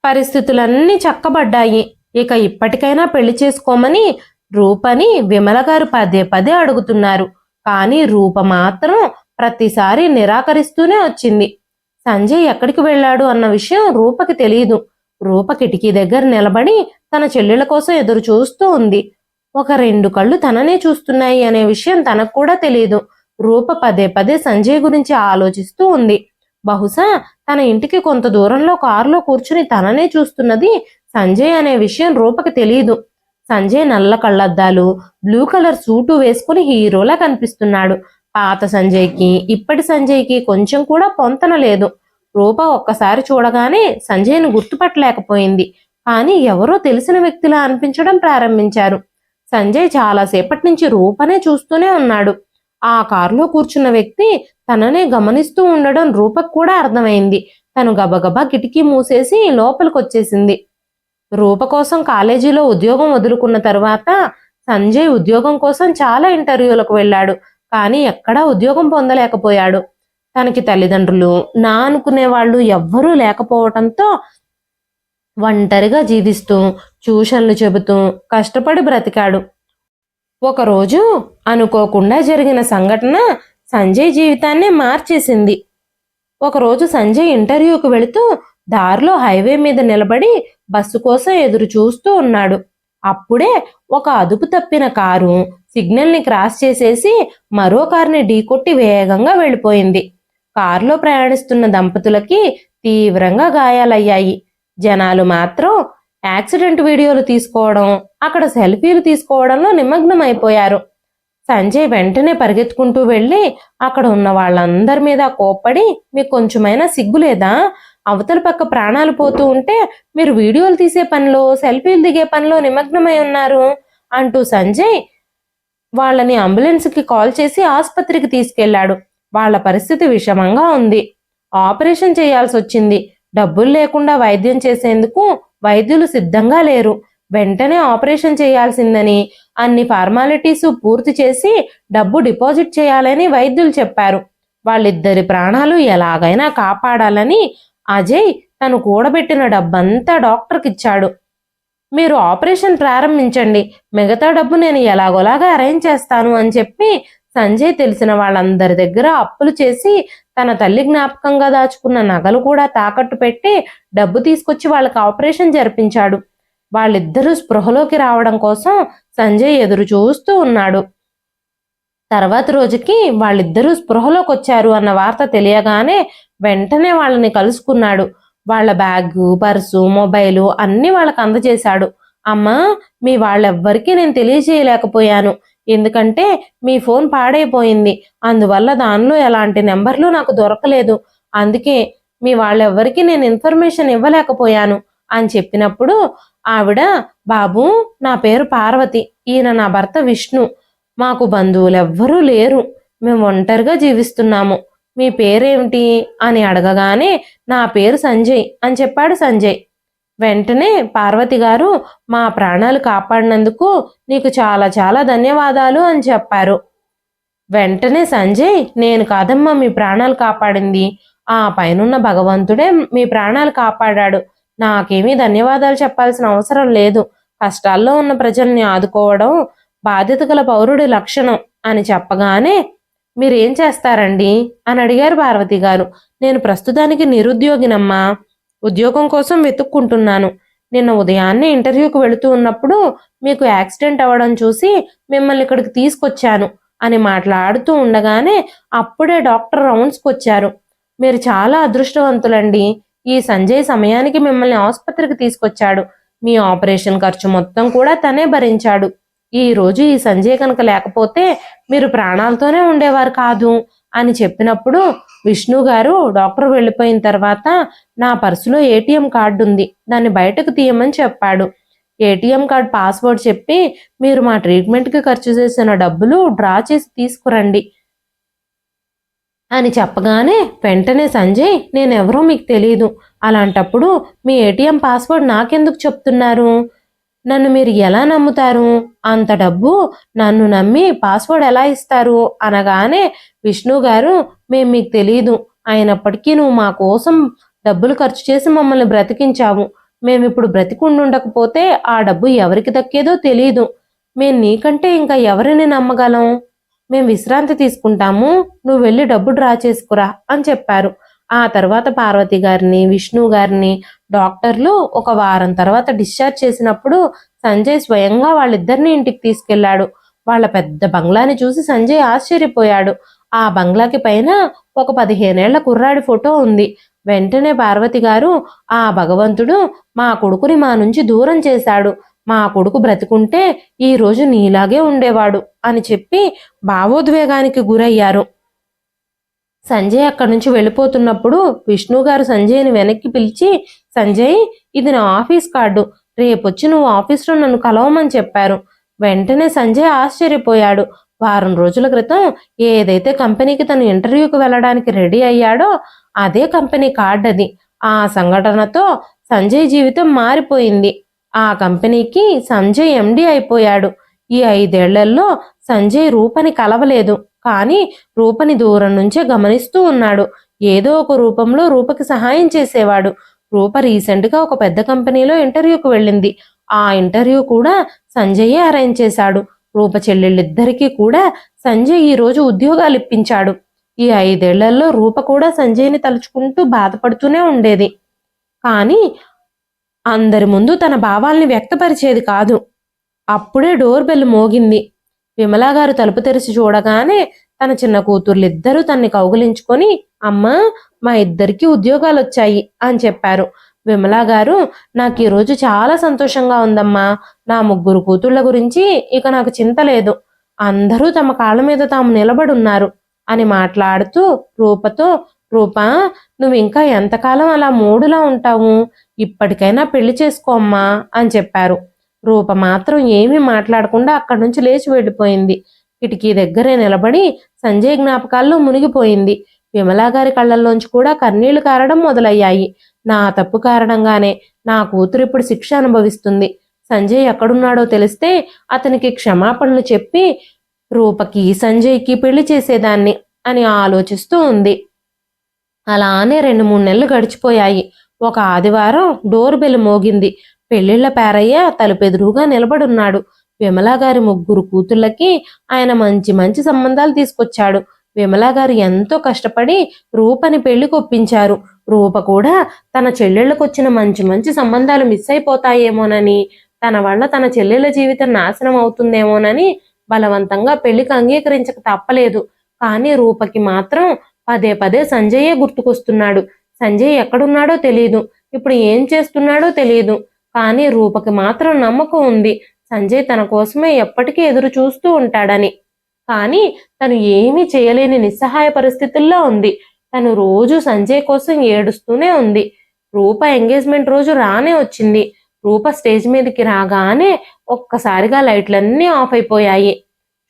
పరిస్థితులన్నీ చక్కబడ్డాయి. ఇక ఇప్పటికైనా పెళ్లి చేసుకోమని రూపని విమల గారు పదే పదే అడుగుతున్నారు. కానీ రూప మాత్రం ప్రతిసారి నిరాకరిస్తూనే వచ్చింది. సంజయ్ ఎక్కడికి వెళ్ళాడు అన్న విషయం రూపకి తెలియదు. రూప కిటికీ దగ్గర నిలబడి తన చెల్లెల కోసం ఎదురు చూస్తూ ఉంది. ఒక 2 కళ్ళు తననే చూస్తున్నాయి అనే విషయం తనకు కూడా తెలియదు. రూప పదే పదే సంజయ్ గురించి ఆలోచిస్తూ ఉంది. బహుశా తన ఇంటికి కొంత దూరంలో కారులో కూర్చుని తననే చూస్తున్నది సంజయ్ అనే విషయం రూపకి తెలియదు. సంజయ్ నల్ల కళ్ళద్దాలు, బ్లూ కలర్ సూటు వేసుకుని హీరోలా కనిపిస్తున్నాడు. పాత సంజయ్కి ఇప్పటి సంజయ్కి కొంచెం కూడా పొంతన లేదు. రూప ఒక్కసారి చూడగానే సంజయ్ను గుర్తుపట్టలేకపోయింది. కానీ ఎవరో తెలిసిన వ్యక్తిలా అనిపించడం ప్రారంభించారు. సంజయ్ చాలాసేపటి నుంచి రూపనే చూస్తూనే ఉన్నాడు. ఆ కారులో కూర్చున్న వ్యక్తి తననే గమనిస్తూ ఉండడం రూపకు కూడా అర్థమైంది. తను గబగబా కిటికీ మూసేసి లోపలికొచ్చేసింది. రూప కోసం కాలేజీలో ఉద్యోగం వదులుకున్న తరువాత సంజయ్ ఉద్యోగం కోసం చాలా ఇంటర్వ్యూలకు వెళ్ళాడు. కానీ ఎక్కడా ఉద్యోగం పొందలేకపోయాడు. తనకి తల్లిదండ్రులు, నా అనుకునే వాళ్ళు ఎవ్వరూ లేకపోవటంతో ఒంటరిగా జీవిస్తూ ట్యూషన్లు చెబుతూ కష్టపడి బ్రతికాడు. ఒకరోజు అనుకోకుండా జరిగిన సంఘటన సంజయ్ జీవితాన్నే మార్చేసింది. ఒకరోజు సంజయ్ ఇంటర్వ్యూకి వెళుతూ దారిలో హైవే మీద నిలబడి బస్సు కోసం ఎదురు చూస్తూ ఉన్నాడు. అప్పుడే ఒక అదుపు తప్పిన కారు సిగ్నల్ని క్రాస్ చేసేసి మరో కారుని ఢీకొట్టి వేగంగా వెళ్ళిపోయింది. కారులో ప్రయాణిస్తున్న దంపతులకి తీవ్రంగా గాయాలయ్యాయి. జనాలు మాత్రం యాక్సిడెంట్ వీడియోలు తీసుకోవడం, అక్కడ సెల్ఫీలు తీసుకోవడంలో నిమగ్నం అయిపోయారు. సంజయ్ వెంటనే పరిగెత్తుకుంటూ వెళ్ళి అక్కడ ఉన్న వాళ్ళందరి మీద కోప్పడి, మీకు కొంచెమైనా సిగ్గు లేదా? అవతల పక్క ప్రాణాలు పోతూ ఉంటే మీరు వీడియోలు తీసే పనిలో, సెల్ఫీలు దిగే పనిలో నిమగ్నమై ఉన్నారు అంటూ సంజయ్ వాళ్ళని అంబులెన్స్కి కాల్ చేసి ఆసుపత్రికి తీసుకెళ్లాడు. వాళ్ళ పరిస్థితి విషమంగా ఉంది. ఆపరేషన్ చేయాల్సి వచ్చింది. డబ్బులు లేకుండా వైద్యం చేసేందుకు వైద్యులు సిద్ధంగా లేరు. వెంటనే ఆపరేషన్ చేయాల్సిందని, అన్ని ఫార్మాలిటీస్ పూర్తి చేసి డబ్బు డిపాజిట్ చేయాలని వైద్యులు చెప్పారు. వాళ్ళిద్దరి ప్రాణాలు ఎలాగైనా కాపాడాలని అజయ్ తను కూడబెట్టిన డబ్బంతా డాక్టర్కి ఇచ్చాడు. మీరు ఆపరేషన్ ప్రారంభించండి, మిగతా డబ్బు నేను ఎలాగోలాగా అరేంజ్ చేస్తాను అని చెప్పి సంజయ్ తెలిసిన వాళ్ళందరి దగ్గర అప్పులు చేసి తన తల్లి జ్ఞాపకంగా దాచుకున్న నగలు కూడా తాకట్టు పెట్టి డబ్బు తీసుకొచ్చి వాళ్ళకి ఆపరేషన్ జరిపించాడు. వాళ్ళిద్దరూ స్పృహలోకి రావడం కోసం సంజయ్ ఎదురు చూస్తూ ఉన్నాడు. తర్వాత రోజుకి వాళ్ళిద్దరూ స్పృహలోకి వచ్చారు అన్న వార్త తెలియగానే వెంటనే వాళ్ళని కలుసుకున్నాడు. వాళ్ళ బ్యాగు, పర్సు, మొబైలు అన్నీ వాళ్ళకి అందజేశాడు. అమ్మా, మీ వాళ్ళెవ్వరికీ నేను తెలియజేయలేకపోయాను, ఎందుకంటే మీ ఫోన్ పాడైపోయింది. అందువల్ల దానిలో ఎలాంటి నెంబర్లు నాకు దొరకలేదు. అందుకే మీ వాళ్ళెవ్వరికీ నేను ఇన్ఫర్మేషన్ ఇవ్వలేకపోయాను అని చెప్పినప్పుడు ఆవిడ, బాబు, నా పేరు పార్వతి, ఈయన నా భర్త విష్ణు, మాకు బంధువులెవ్వరూ లేరు, మేము ఒంటరిగా జీవిస్తున్నాము, మీ పేరేమిటి అని అడగగానే నా పేరు సంజయ్ అని చెప్పాడు సంజయ్. వెంటనే పార్వతి గారు, మా ప్రాణాలు కాపాడినందుకు నీకు చాలా చాలా ధన్యవాదాలు అని చెప్పారు. వెంటనే సంజయ్, నేను కాదమ్మా మీ ప్రాణాలు కాపాడింది, ఆ పైనున్న భగవంతుడే మీ ప్రాణాలు కాపాడాడు, నాకేమీ ధన్యవాదాలు చెప్పాల్సిన అవసరం లేదు, కష్టాల్లో ఉన్న ప్రజల్ని ఆదుకోవడం బాధ్యత గల పౌరుడి లక్షణం అని చెప్పగానే, మీరేం చేస్తారండి అని అడిగారు పార్వతి గారు. నేను ప్రస్తుతానికి నిరుద్యోగినమ్మా, ఉద్యోగం కోసం వెతుక్కుంటున్నాను. నిన్న ఉదయాన్నే ఇంటర్వ్యూకి వెళుతూ ఉన్నప్పుడు మీకు యాక్సిడెంట్ అవ్వడం చూసి మిమ్మల్ని ఇక్కడికి తీసుకొచ్చాను అని మాట్లాడుతూ ఉండగానే అప్పుడే డాక్టర్ రౌండ్స్కి వచ్చారు. మీరు చాలా అదృష్టవంతులండి, ఈ సంజయ్ సమయానికి మిమ్మల్ని ఆసుపత్రికి తీసుకొచ్చాడు, మీ ఆపరేషన్ ఖర్చు మొత్తం కూడా తనే భరించాడు. ఈ రోజు ఈ సంజయ్ కనుక లేకపోతే మీరు ప్రాణాలతోనే ఉండేవారు కాదు అని చెప్పినప్పుడు విష్ణు గారు, డాక్టర్ వెళ్ళిపోయిన తర్వాత నా పర్సులో ఏటీఎం కార్డు ఉంది, దాన్ని బయటకు తీయమని చెప్పాడు. ఏటీఎం కార్డు పాస్వర్డ్ చెప్పి మీరు మా ట్రీట్మెంట్కి ఖర్చు చేసిన డబ్బులు డ్రా చేసి తీసుకురండి అని చెప్పగానే వెంటనే సంజయ్, నేనెవరో మీకు తెలియదు, అలాంటప్పుడు మీ ఏటీఎం పాస్వర్డ్ నాకెందుకు చెప్తున్నారు, నన్ను మీరు ఎలా నమ్ముతారు, అంత డబ్బు నన్ను నమ్మి పాస్వర్డ్ ఎలా ఇస్తారు అనగానే విష్ణు గారు, మేము మీకు తెలియదు, అయినప్పటికీ నువ్వు మా కోసం డబ్బులు ఖర్చు చేసి మమ్మల్ని బ్రతికించావు, మేమిప్పుడు బ్రతికుండుండకపోతే ఆ డబ్బు ఎవరికి దక్కేదో తెలియదు, మేము నీకంటే ఇంకా ఎవరిని నమ్మగలం, మేము విశ్రాంతి తీసుకుంటాము, నువ్వు వెళ్ళి డబ్బు డ్రా చేసుకురా అని చెప్పారు. ఆ తర్వాత పార్వతి గారిని, విష్ణు గారిని డాక్టర్లు ఒక వారం తర్వాత డిశ్చార్జ్ చేసినప్పుడు సంజయ్ స్వయంగా వాళ్ళిద్దరిని ఇంటికి తీసుకెళ్లాడు. వాళ్ళ పెద్ద బంగ్లాని చూసి సంజయ్ ఆశ్చర్యపోయాడు. ఆ బంగ్లాకి పైన ఒక 15 ఏళ్ల కుర్రాడి ఫోటో ఉంది. వెంటనే పార్వతి గారు, ఆ భగవంతుడు మా కొడుకుని మా నుంచి దూరం చేశాడు, మా కొడుకు బ్రతికుంటే ఈ రోజు నీలాగే ఉండేవాడు అని చెప్పి భావోద్వేగానికి గురయ్యారు. సంజయ్ అక్కడి నుంచి వెళ్ళిపోతున్నప్పుడు విష్ణు గారు సంజయ్ని వెనక్కి పిలిచి, సంజయ్, ఇది నా ఆఫీస్ కార్డు, రేపొచ్చి నువ్వు ఆఫీస్లో నన్ను కలవమని చెప్పారు. వెంటనే సంజయ్ ఆశ్చర్యపోయాడు. వారం రోజుల క్రితం ఏదైతే కంపెనీకి తను ఇంటర్వ్యూకి వెళ్ళడానికి రెడీ అయ్యాడో అదే కంపెనీ కార్డు అది. ఆ సంఘటనతో సంజయ్ జీవితం మారిపోయింది. ఆ కంపెనీకి సంజయ్ ఎండి అయిపోయాడు. ఈ 5 ఏళ్లలో సంజయ్ రూపని కలవలేదు, కానీ రూపని దూరం నుంచే గమనిస్తూ ఉన్నాడు. ఏదో ఒక రూపంలో రూపకి సహాయం చేసేవాడు. రూప రీసెంట్గా ఒక పెద్ద కంపెనీలో ఇంటర్వ్యూకి వెళ్ళింది. ఆ ఇంటర్వ్యూ కూడా సంజయే అరేంజ్ చేశాడు. రూప చెల్లెళ్ళిద్దరికీ కూడా సంజయ్ ఈ రోజు ఉద్యోగాలు ఇప్పించాడు. ఈ 5 ఏళ్లలో రూప కూడా సంజయ్ని తలుచుకుంటూ బాధపడుతూనే ఉండేది. కానీ అందరి ముందు తన భావాల్ని వ్యక్తపరిచేది కాదు. అప్పుడే డోర్ బెల్ మోగింది. విమలా గారు తలుపు తెరిచి చూడగానే తన చిన్న కూతుర్లిద్దరూ తన్ని కౌగిలించుకొని, అమ్మా, మా ఇద్దరికీ ఉద్యోగాలు వచ్చాయి అని చెప్పారు. విమలా గారు, నాకు ఈరోజు చాలా సంతోషంగా ఉందమ్మా. నా 3 కూతుళ్ళ గురించి ఇక నాకు చింత లేదు. అందరూ తమ కాళ్ళ మీద తాము నిలబడున్నారు అని మాట్లాడుతూ రూపతో, రూపా, నువ్వు ఇంకా ఎంతకాలం అలా మూడులా ఉంటావు? ఇప్పటికైనా పెళ్లి చేసుకోమ్మా అని చెప్పారు. రూప మాత్రం ఏమీ మాట్లాడకుండా అక్కడి నుంచి లేచి వెళ్ళిపోయింది. కిటికీ దగ్గరే నిలబడి సంజయ్ జ్ఞాపకాల్లో మునిగిపోయింది. విమలా గారి కళ్ళల్లోంచి కూడా కన్నీళ్లు కారడం మొదలయ్యాయి. నా తప్పు కారణంగానే నా కూతురు ఇప్పుడు శిక్ష అనుభవిస్తుంది. సంజయ్ ఎక్కడున్నాడో తెలిస్తే అతనికి క్షమాపణలు చెప్పి రూపకి సంజయ్కి పెళ్లి చేసేదాన్ని అని ఆలోచిస్తూ ఉంది. అలానే 2-3 నెలలు గడిచిపోయాయి. ఒక ఆదివారం డోర్ బెల్ మోగింది. పెళ్లిళ్ల పేరయ్య తలుపెదురుగా నిలబడున్నాడు. విమలా గారి 3 కూతుళ్ళకి ఆయన మంచి మంచి సంబంధాలు తీసుకొచ్చాడు. విమలా గారు ఎంతో కష్టపడి రూపని పెళ్లికి ఒప్పించారు. రూప కూడా తన చెల్లెళ్ళకొచ్చిన మంచి మంచి సంబంధాలు మిస్ అయిపోతాయేమోనని, తన వల్ల తన చెల్లెళ్ళ జీవితం నాశనం అవుతుందేమోనని బలవంతంగా పెళ్లికి అంగీకరించక తప్పలేదు. కానీ రూపకి మాత్రం పదే పదే సంజయే గుర్తుకొస్తున్నాడు. సంజయ్ ఎక్కడున్నాడో తెలియదు, ఇప్పుడు ఏం చేస్తున్నాడో తెలియదు. కానీ రూపకి మాత్రం నమ్మకం ఉంది, సంజయ్ తన కోసమే ఎప్పటికీ ఎదురు చూస్తూ ఉంటాడని. కానీ తను ఏమీ చేయలేని నిస్సహాయ పరిస్థితుల్లో ఉంది. తను రోజు సంజయ్ కోసం ఏడుస్తూనే ఉంది. రూప ఎంగేజ్మెంట్ రోజు రానే వచ్చింది. రూప స్టేజ్ మీదకి రాగానే ఒక్కసారిగా లైట్లన్నీ ఆఫ్ అయిపోయాయి.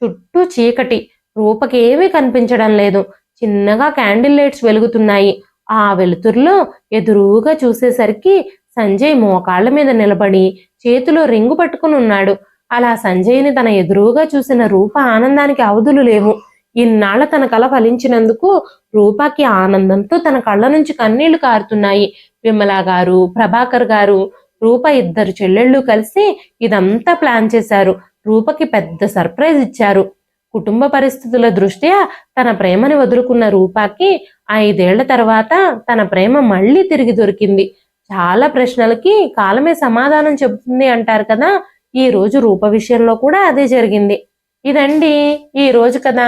చుట్టూ చీకటి. రూపకి ఏమీ కనిపించడం లేదు. చిన్నగా క్యాండిల్ లైట్స్ వెలుగుతున్నాయి. ఆ వెలుతురులో ఎదురుగా చూసేసరికి సంజయ్ మోకాళ్ల మీద నిలబడి చేతిలో రింగు పట్టుకుని ఉన్నాడు. అలా సంజయ్ని తన ఎదురుగా చూసిన రూప ఆనందానికి అవధులు లేవు. ఇన్నాళ్ల తన కల ఫలించినందుకు రూపకి ఆనందంతో తన కళ్ళ నుంచి కన్నీళ్లు కారుతున్నాయి. విమలా గారు, ప్రభాకర్ గారు, రూప ఇద్దరు చెల్లెళ్ళు కలిసి ఇదంతా ప్లాన్ చేశారు. రూపకి పెద్ద సర్ప్రైజ్ ఇచ్చారు. కుటుంబ పరిస్థితుల దృష్ట్యా తన ప్రేమని వదులుకున్న రూపాకి 5 ఏళ్ల తర్వాత తన ప్రేమ మళ్ళీ తిరిగి దొరికింది. చాలా ప్రశ్నలకి కాలమే సమాధానం చెబుతుంది అంటారు కదా, ఈ రోజు రూప విషయంలో కూడా అదే జరిగింది. ఇదండి ఈ రోజు కథ.